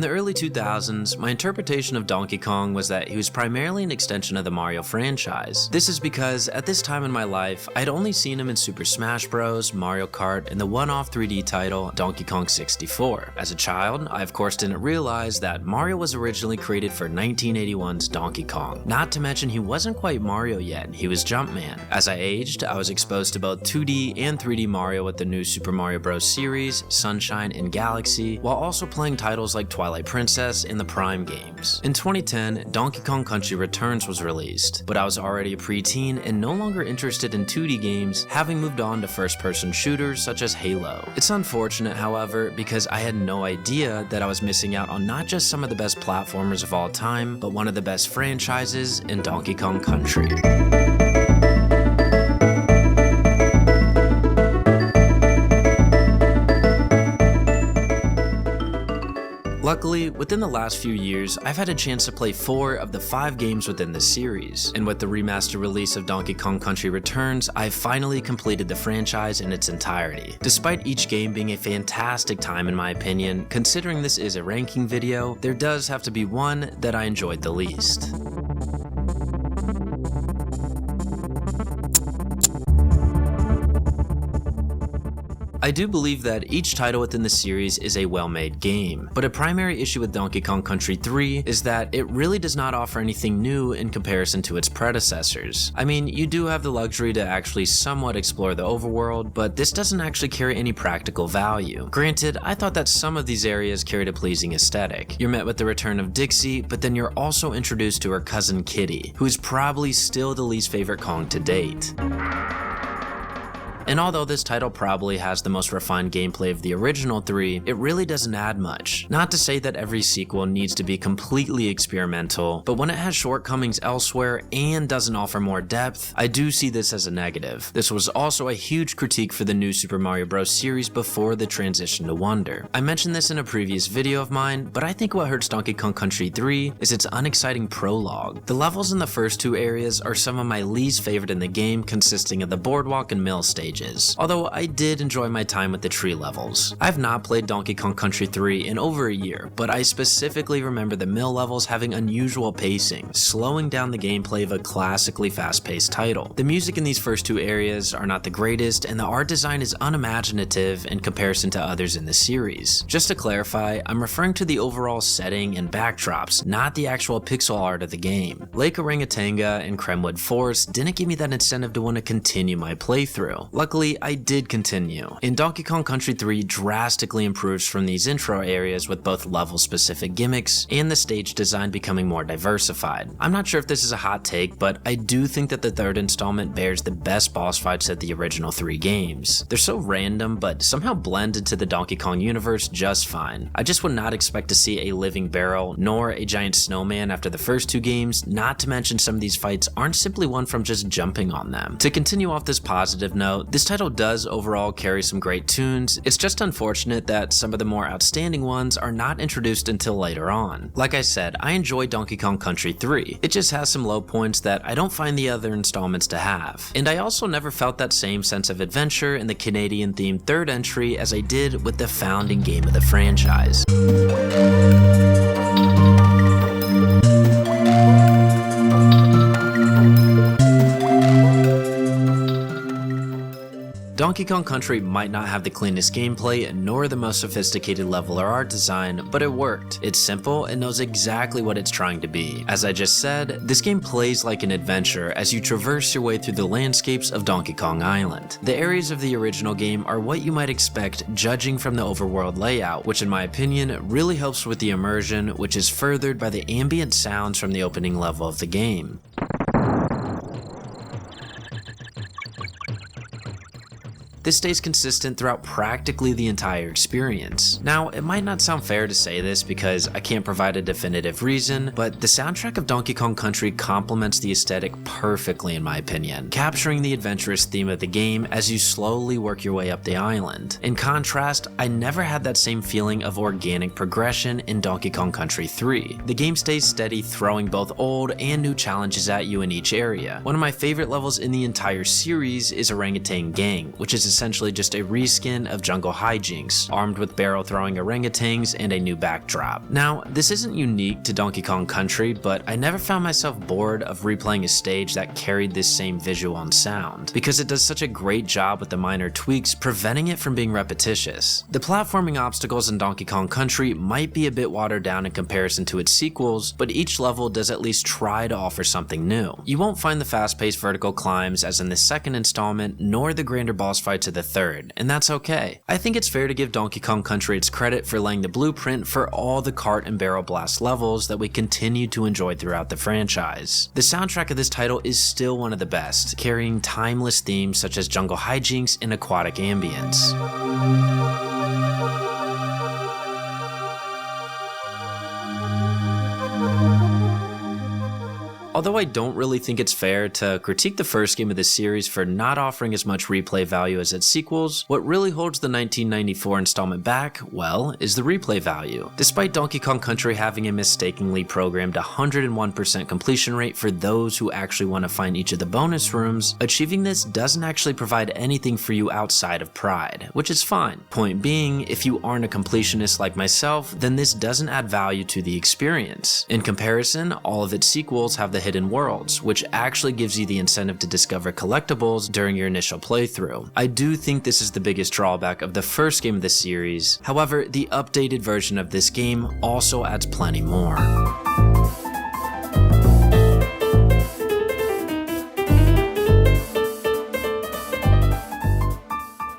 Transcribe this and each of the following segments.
the early 2000s, my interpretation of Donkey Kong was that he was primarily an extension of the Mario franchise. This is because, at this time in my life, I'd only seen him in Super Smash Bros., Mario Kart, and the one-off 3D title, Donkey Kong 64. As a child, I of course didn't realize that Mario was originally created for 1981's Donkey Kong. Not to mention he wasn't quite Mario yet, he was Jumpman. As I aged, I was exposed to both 2D and 3D Mario with the new Super Mario Bros. Series, Sunshine, and Galaxy, while also playing titles like Twilight Princess and the Prime games. In 2010, Donkey Kong Country Returns was released, but I was already a preteen and no longer interested in 2D games, having moved on to first-person shooters such as Halo. It's unfortunate, however, because I had no idea that I was missing out on not just some of the best platformers of all time, but one of the best franchises in Donkey Kong Country. Luckily, within the last few years, I've had a chance to play 4 of the 5 games within the series, and with the remaster release of Donkey Kong Country Returns, I've finally completed the franchise in its entirety. Despite each game being a fantastic time in my opinion, considering this is a ranking video, there does have to be one that I enjoyed the least. I do believe that each title within the series is a well-made game, but a primary issue with Donkey Kong Country 3 is that it really does not offer anything new in comparison to its predecessors. I mean, you do have the luxury to actually somewhat explore the overworld, but this doesn't actually carry any practical value. Granted, I thought that some of these areas carried a pleasing aesthetic. You're met with the return of Dixie, but then you're also introduced to her cousin Kitty, who is probably still the least favorite Kong to date. And although this title probably has the most refined gameplay of the original 3, it really doesn't add much. Not to say that every sequel needs to be completely experimental, but when it has shortcomings elsewhere and doesn't offer more depth, I do see this as a negative. This was also a huge critique for the new Super Mario Bros. Series before the transition to Wonder. I mentioned this in a previous video of mine, but I think what hurts Donkey Kong Country 3 is its unexciting prologue. The levels in the first 2 areas are some of my least favorite in the game, consisting of the boardwalk and mill stages. Although I did enjoy my time with the tree levels. I've not played Donkey Kong Country 3 in over a year, but I specifically remember the mill levels having unusual pacing, slowing down the gameplay of a classically fast-paced title. The music in these first 2 areas are not the greatest, and the art design is unimaginative in comparison to others in the series. Just to clarify, I'm referring to the overall setting and backdrops, not the actual pixel art of the game. Lake Orangatanga and Kremwood Forest didn't give me that incentive to want to continue my playthrough. Luckily, I did continue, and Donkey Kong Country 3 drastically improves from these intro areas with both level-specific gimmicks and the stage design becoming more diversified. I'm not sure if this is a hot take, but I do think that the third installment bears the best boss fights of the original 3 games. They're so random, but somehow blend into the Donkey Kong universe just fine. I just would not expect to see a living barrel, nor a giant snowman after the first 2 games, not to mention some of these fights aren't simply won from just jumping on them. To continue off this positive note, this title does overall carry some great tunes. It's just unfortunate that some of the more outstanding ones are not introduced until later on. Like I said, I enjoy Donkey Kong Country 3. It just has some low points that I don't find the other installments to have. And I also never felt that same sense of adventure in the Canadian-themed third entry as I did with the founding game of the franchise. Donkey Kong Country might not have the cleanest gameplay nor the most sophisticated level or art design, but it worked. It's simple and knows exactly what it's trying to be. As I just said, this game plays like an adventure as you traverse your way through the landscapes of Donkey Kong Island. The areas of the original game are what you might expect judging from the overworld layout, which in my opinion really helps with the immersion, which is furthered by the ambient sounds from the opening level of the game. This stays consistent throughout practically the entire experience. Now, it might not sound fair to say this because I can't provide a definitive reason, but the soundtrack of Donkey Kong Country complements the aesthetic perfectly in my opinion, capturing the adventurous theme of the game as you slowly work your way up the island. In contrast, I never had that same feeling of organic progression in Donkey Kong Country 3. The game stays steady, throwing both old and new challenges at you in each area. One of my favorite levels in the entire series is Orangutan Gang, which is essentially just a reskin of Jungle Hijinks, armed with barrel-throwing orangutans and a new backdrop. Now, this isn't unique to Donkey Kong Country, but I never found myself bored of replaying a stage that carried this same visual and sound, because it does such a great job with the minor tweaks, preventing it from being repetitious. The platforming obstacles in Donkey Kong Country might be a bit watered down in comparison to its sequels, but each level does at least try to offer something new. You won't find the fast-paced vertical climbs as in the second installment, nor the grander boss fights of the third, and that's okay. I think it's fair to give Donkey Kong Country its credit for laying the blueprint for all the cart and barrel blast levels that we continue to enjoy throughout the franchise. The soundtrack of this title is still one of the best, carrying timeless themes such as jungle hijinks and aquatic ambience. Although I don't really think it's fair to critique the first game of this series for not offering as much replay value as its sequels, what really holds the 1994 installment back, well, is the replay value. Despite Donkey Kong Country having a mistakenly programmed 101% completion rate for those who actually want to find each of the bonus rooms, achieving this doesn't actually provide anything for you outside of pride, which is fine. Point being, if you aren't a completionist like myself, then this doesn't add value to the experience. In comparison, all of its sequels have the hidden worlds, which actually gives you the incentive to discover collectibles during your initial playthrough. I do think this is the biggest drawback of the first game of the series. However, the updated version of this game also adds plenty more.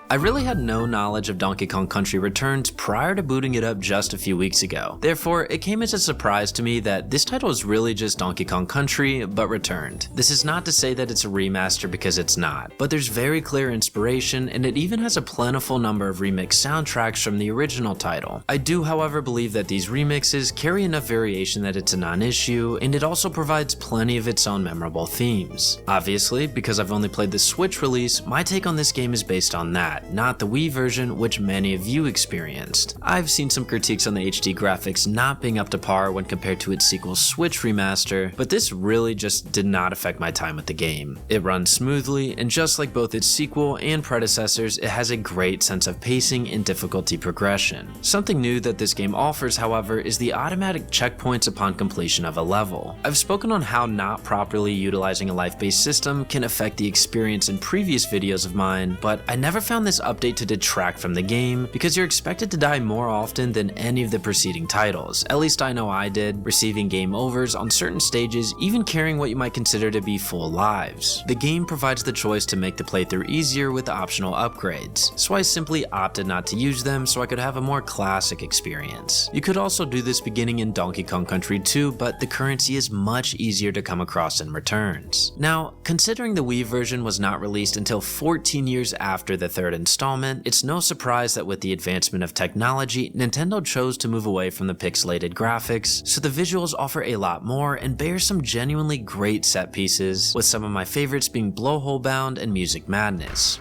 I really had no knowledge of Donkey Kong Country Returns prior to booting it up just a few weeks ago. Therefore, it came as a surprise to me that this title is really just Donkey Kong Country, but returned. This is not to say that it's a remaster, because it's not, but there's very clear inspiration, and it even has a plentiful number of remixed soundtracks from the original title. I do, however, believe that these remixes carry enough variation that it's a non-issue, and it also provides plenty of its own memorable themes. Obviously, because I've only played the Switch release, my take on this game is based on that, not the Wii version, which many of you experienced. I've seen some critiques on the HD graphics not being up to par when compared to its sequel Switch remaster, but this really just did not affect my time with the game. It runs smoothly, and just like both its sequel and predecessors, it has a great sense of pacing and difficulty progression. Something new that this game offers, however, is the automatic checkpoints upon completion of a level. I've spoken on how not properly utilizing a life-based system can affect the experience in previous videos of mine, but I never found this update to detract from the game, because you're expected to die more often than any of the preceding titles. At least I know I did, receiving game overs on certain stages, even carrying what you might consider to be full lives. The game provides the choice to make the playthrough easier with optional upgrades, so I simply opted not to use them so I could have a more classic experience. You could also do this beginning in Donkey Kong Country 2, but the currency is much easier to come across in Returns. Now, considering the Wii version was not released until 14 years after the third installment, it's no surprise that with the advancement of technology, Nintendo chose to move away from the pixelated graphics, so the visuals offer a lot more and bear some genuinely great set pieces, with some of my favorites being Blowhole Bound and Music Madness.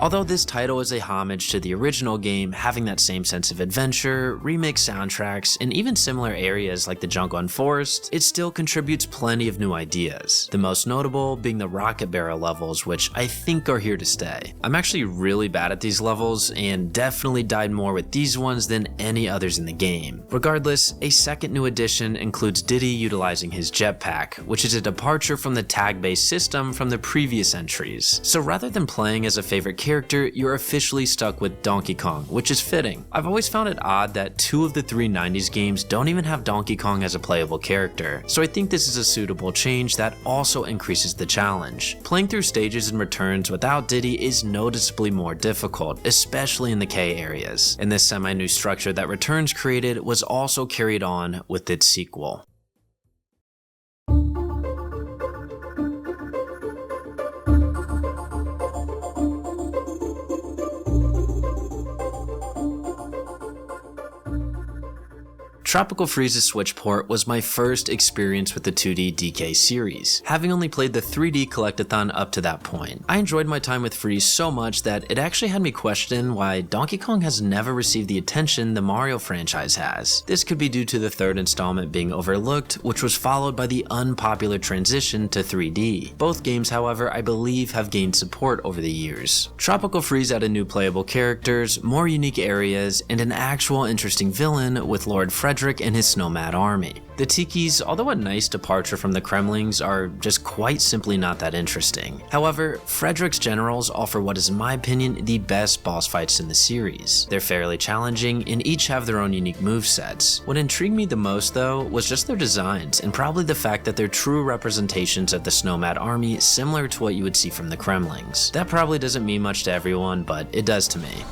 Although this title is a homage to the original game, having that same sense of adventure, remix soundtracks, and even similar areas like the jungle and forest, it still contributes plenty of new ideas. The most notable being the rocket barrel levels, which I think are here to stay. I'm actually really bad at these levels, and definitely died more with these ones than any others in the game. Regardless, a second new addition includes Diddy utilizing his jetpack, which is a departure from the tag-based system from the previous entries. So rather than playing as a favorite character, you're officially stuck with Donkey Kong, which is fitting. I've always found it odd that 2 of the 3 90s games don't even have Donkey Kong as a playable character, so I think this is a suitable change that also increases the challenge. Playing through stages and Returns without Diddy is noticeably more difficult, especially in the K areas, and this semi-new structure that Returns created was also carried on with its sequel. Tropical Freeze's Switch port was my first experience with the 2D DK series, having only played the 3D Collectathon up to that point. I enjoyed my time with Freeze so much that it actually had me question why Donkey Kong has never received the attention the Mario franchise has. This could be due to the third installment being overlooked, which was followed by the unpopular transition to 3D. Both games, however, I believe have gained support over the years. Tropical Freeze added new playable characters, more unique areas, and an actual interesting villain with Lord Frederick and his Snowmad army. The Tikis, although a nice departure from the Kremlings, are just quite simply not that interesting. However, Frederick's generals offer what is in my opinion the best boss fights in the series. They're fairly challenging and each have their own unique movesets. What intrigued me the most though was just their designs and probably the fact that they're true representations of the Snowmad army, similar to what you would see from the Kremlings. That probably doesn't mean much to everyone, but it does to me.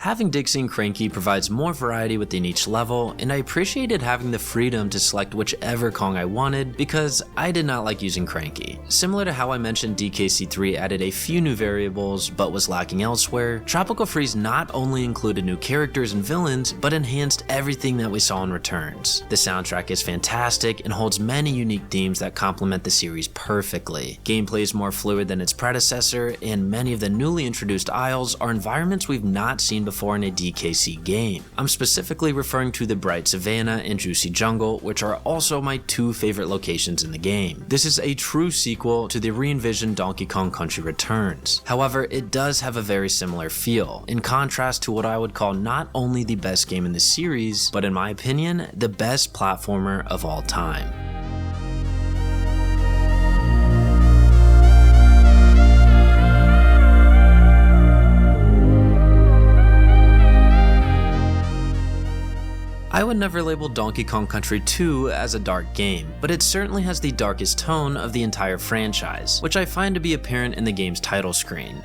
Having Dixie and Cranky provides more variety within each level, and I appreciated having the freedom to select whichever Kong I wanted because I did not like using Cranky. Similar to how I mentioned DKC3 added a few new variables but was lacking elsewhere, Tropical Freeze not only included new characters and villains, but enhanced everything that we saw in Returns. The soundtrack is fantastic and holds many unique themes that complement the series perfectly. Gameplay is more fluid than its predecessor, and many of the newly introduced isles are environments we've not seen before in a DKC game. I'm specifically referring to the Bright Savannah and Juicy Jungle, which are also my two favorite locations in the game. This is a true sequel to the re-envisioned Donkey Kong Country Returns. However, it does have a very similar feel, in contrast to what I would call not only the best game in the series, but in my opinion, the best platformer of all time. I would never label Donkey Kong Country 2 as a dark game, but it certainly has the darkest tone of the entire franchise, which I find to be apparent in the game's title screen.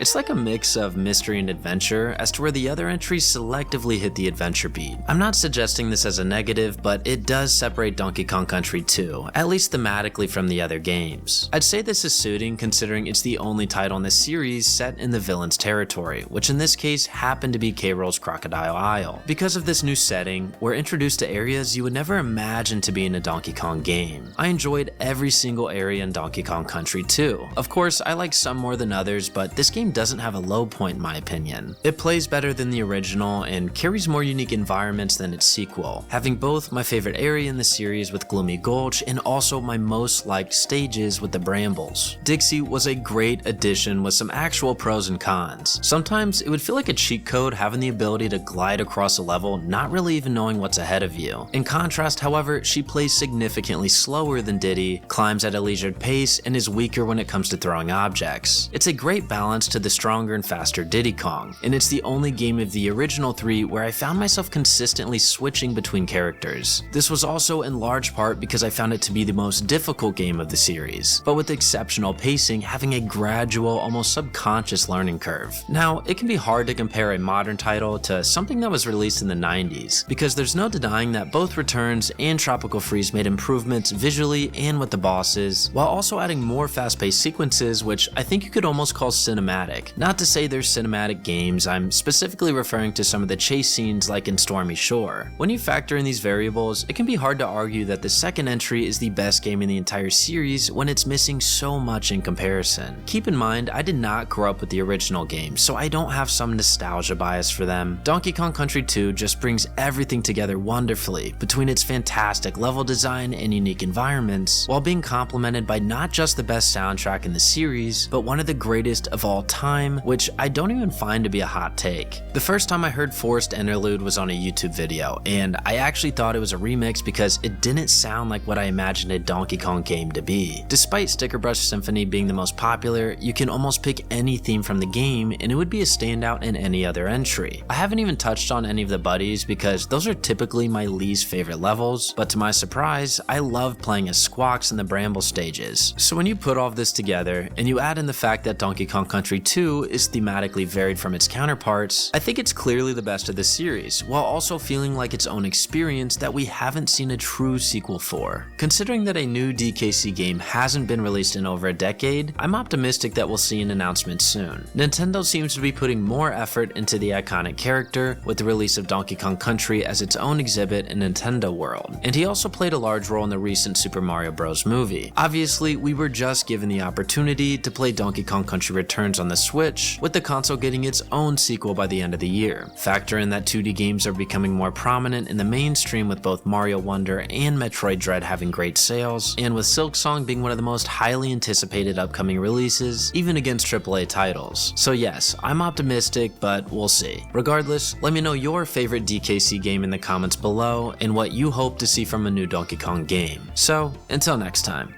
It's like a mix of mystery and adventure as to where the other entries selectively hit the adventure beat. I'm not suggesting this as a negative, but it does separate Donkey Kong Country 2, at least thematically, from the other games. I'd say this is suiting considering it's the only title in the series set in the villain's territory, which in this case happened to be K-Rool's Crocodile Isle. Because of this new setting, we're introduced to areas you would never imagine to be in a Donkey Kong game. I enjoyed every single area in Donkey Kong Country 2. Of course, I like some more than others, but this game doesn't have a low point in my opinion. It plays better than the original and carries more unique environments than its sequel, having both my favorite area in the series with Gloomy Gulch and also my most liked stages with the Brambles. Dixie was a great addition with some actual pros and cons. Sometimes it would feel like a cheat code having the ability to glide across a level not really even knowing what's ahead of you. In contrast, however, she plays significantly slower than Diddy, climbs at a leisured pace, and is weaker when it comes to throwing objects. It's a great balance to the stronger and faster Diddy Kong, and it's the only game of the original three where I found myself consistently switching between characters. This was also in large part because I found it to be the most difficult game of the series, but with exceptional pacing having a gradual, almost subconscious learning curve. Now, it can be hard to compare a modern title to something that was released in the 90s, because there's no denying that both Returns and Tropical Freeze made improvements visually and with the bosses, while also adding more fast-paced sequences, which I think you could almost call cinematic. Not to say they're cinematic games, I'm specifically referring to some of the chase scenes like in Stormy Shore. When you factor in these variables, it can be hard to argue that the second entry is the best game in the entire series when it's missing so much in comparison. Keep in mind, I did not grow up with the original games, so I don't have some nostalgia bias for them. Donkey Kong Country 2 just brings everything together wonderfully between its fantastic level design and unique environments, while being complemented by not just the best soundtrack in the series, but one of the greatest of all time, which I don't even find to be a hot take. The first time I heard Forest Interlude was on a YouTube video, and I actually thought it was a remix because it didn't sound like what I imagined a Donkey Kong game to be. Despite Sticker Brush Symphony being the most popular, you can almost pick any theme from the game and it would be a standout in any other entry. I haven't even touched on any of the buddies because those are typically my least favorite levels, but to my surprise, I love playing as Squawks in the Bramble stages. So when you put all of this together and you add in the fact that Donkey Kong Country 2 is thematically varied from its counterparts, I think it's clearly the best of the series, while also feeling like its own experience that we haven't seen a true sequel for. Considering that a new DKC game hasn't been released in over a decade, I'm optimistic that we'll see an announcement soon. Nintendo seems to be putting more effort into the iconic character with the release of Donkey Kong Country as its own exhibit in Nintendo World, and he also played a large role in the recent Super Mario Bros. Movie. Obviously, we were just given the opportunity to play Donkey Kong Country Returns on the Switch, with the console getting its own sequel by the end of the year. Factor in that 2D games are becoming more prominent in the mainstream, with both Mario Wonder and Metroid Dread having great sales, and with Silksong being one of the most highly anticipated upcoming releases, even against AAA titles. So yes, I'm optimistic, but we'll see. Regardless, let me know your favorite DKC game in the comments below and what you hope to see from a new Donkey Kong game. So, until next time.